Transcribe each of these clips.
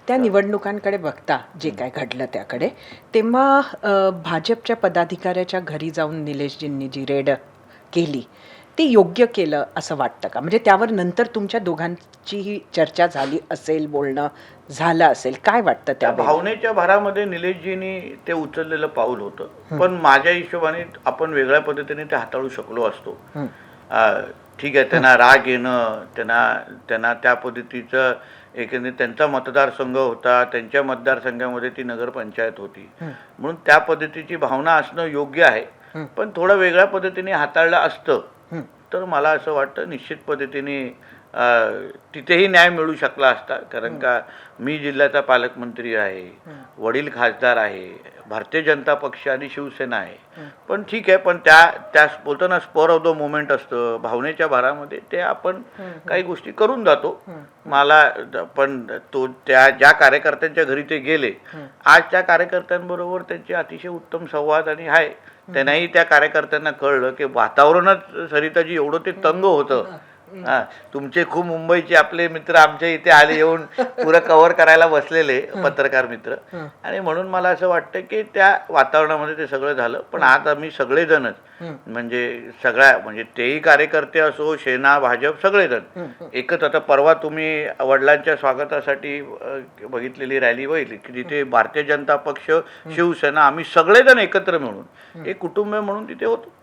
त्या निवडणुकांकडे बघता जे काय घडलं त्याकडे, तेव्हा भाजपच्या पदाधिकाऱ्याच्या घरी जाऊन निलेशजींनी जी रेड केली ती योग्य केलं असं वाटतं का? म्हणजे त्यावर नंतर तुमच्या दोघांचीही चर्चा झाली असेल, बोलणं झालं असेल, काय वाटतं त्या त्यावेळी? भावनेच्या भरामध्ये निलेशजींनी ते उचललेलं पाऊल होतं, पण माझ्या हिशोबाने आपण वेगळ्या पद्धतीने ते हाताळू शकलो असतो. ठीक आहे, त्यांना राग येणं, त्यांना त्या पद्धतीचं एकंदरीत त्यांचा मतदारसंघ होता, त्यांच्या मतदारसंघामध्ये ती नगरपंचायत होती, म्हणून त्या पद्धतीची भावना असणं योग्य आहे. पण थोडं वेगळ्या पद्धतीने हाताळलं असतं तर मला असं वाटतं निश्चित पद्धतीने तिथेही न्याय मिळू शकला असता. कारण का मी जिल्ह्याचा पालकमंत्री आहे, वडील खासदार आहे, भारतीय जनता पक्ष आणि शिवसेना आहे. पण ठीक आहे, पण त्या बोलतो ना, स्पोर ऑफ द मोमेंट असतं, भावनेच्या भारामध्ये ते आपण काही गोष्टी करून जातो. मला पण ज्या कार्यकर्त्यांच्या घरी ते गेले, आज त्या कार्यकर्त्यांबरोबर त्यांचे अतिशय उत्तम संवाद आणि आहे. त्यांनाही त्या कार्यकर्त्यांना कळलं की वातावरणच सरिताजी एवढं ते तंग होतं. तुमचे खूप मुंबईचे आपले मित्र आमच्या इथे आले, येऊन पुरं कव्हर करायला बसलेले पत्रकार मित्र, आणि म्हणून मला असं वाटतं की त्या वातावरणामध्ये ते सगळं झालं. पण आज आम्ही सगळेजणच म्हणजे तेही कार्यकर्ते असो, सेना, भाजप, सगळेजण एकच. आता परवा तुम्ही वडिलांच्या स्वागतासाठी बघितलेली रॅली बघितली की तिथे भारतीय जनता पक्ष, शिवसेना, आम्ही सगळेजण एकत्र मिळून एक कुटुंब म्हणून तिथे होतो.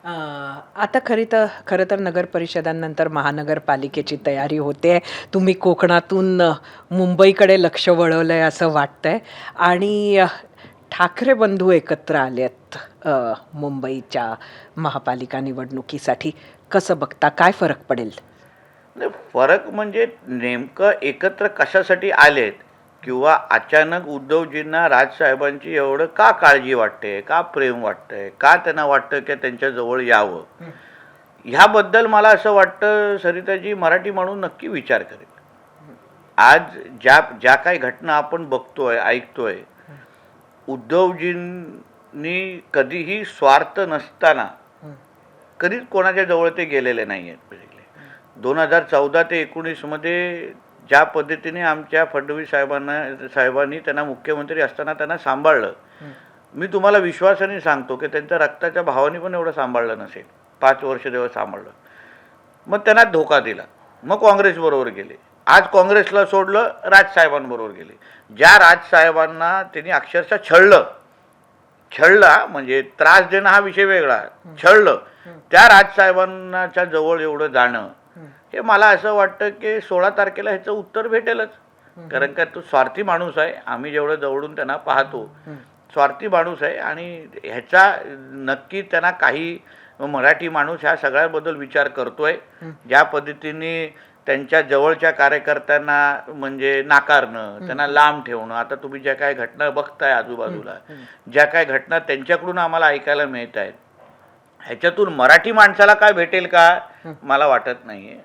आता खरं तर नगर परिषदांनंतर महानगरपालिकेची तयारी होते. तुम्ही कोकणातून मुंबईकडे लक्ष वळवलंय असं वाटतंय, आणि ठाकरे बंधू एकत्र आलेत मुंबईच्या महापालिका निवडणुकीसाठी. कसं बघता, काय फरक पडेल? फरक म्हणजे नेमकं एकत्र कशासाठी आलेत, किंवा अचानक उद्धवजींना राजसाहेबांची एवढं का काळजी वाटते, का प्रेम वाटतंय, का त्यांना वाटतं की त्यांच्या जवळ यावं, ह्याबद्दल मला असं वाटतं सरिताजी मराठी म्हणून नक्की विचार करेल. आज ज्या काही घटना आपण बघतोय, ऐकतोय, उद्धवजींनी कधीही स्वार्थ नसताना कधीच कोणाच्या जवळ ते गेलेले नाही आहेत. 2014 ते 19 मध्ये ज्या पद्धतीने आमच्या फडणवीस साहेबांनी त्यांना मुख्यमंत्री असताना त्यांना सांभाळलं, मी तुम्हाला विश्वासाने सांगतो की त्यांच्या रक्ताच्या भावाने पण एवढं सांभाळलं नसेल. 5 वर्ष जेव्हा सांभाळलं, मग त्यांना धोका दिला, मग काँग्रेसबरोबर गेले. आज काँग्रेसला सोडलं, राजसाहेबांबरोबर गेले. ज्या राजसाहेबांना त्यांनी अक्षरशः छळला, म्हणजे त्रास देणं हा विषय वेगळा, छळलं, त्या राजसाहेबांच्या जवळ एवढं जाणं, हे मला असं वाटतं की 16 तारखेला ह्याचं उत्तर भेटेलच. कारण का तो स्वार्थी माणूस आहे. आम्ही जेवढं जवळून त्यांना पाहतो, स्वार्थी माणूस आहे, आणि ह्याचा नक्की त्यांना काही मराठी माणूस ह्या सगळ्याबद्दल विचार करतोय. ज्या पद्धतीने त्यांच्या जवळच्या कार्यकर्त्यांना म्हणजे नाकारणं, त्यांना लांब ठेवणं, आता तुम्ही ज्या काही घटना बघताय आजूबाजूला, ज्या काही घटना त्यांच्याकडून आम्हाला ऐकायला मिळत आहेत, ह्याच्यातून मराठी माणसाला काय भेटेल का, मला वाटत नाहीये.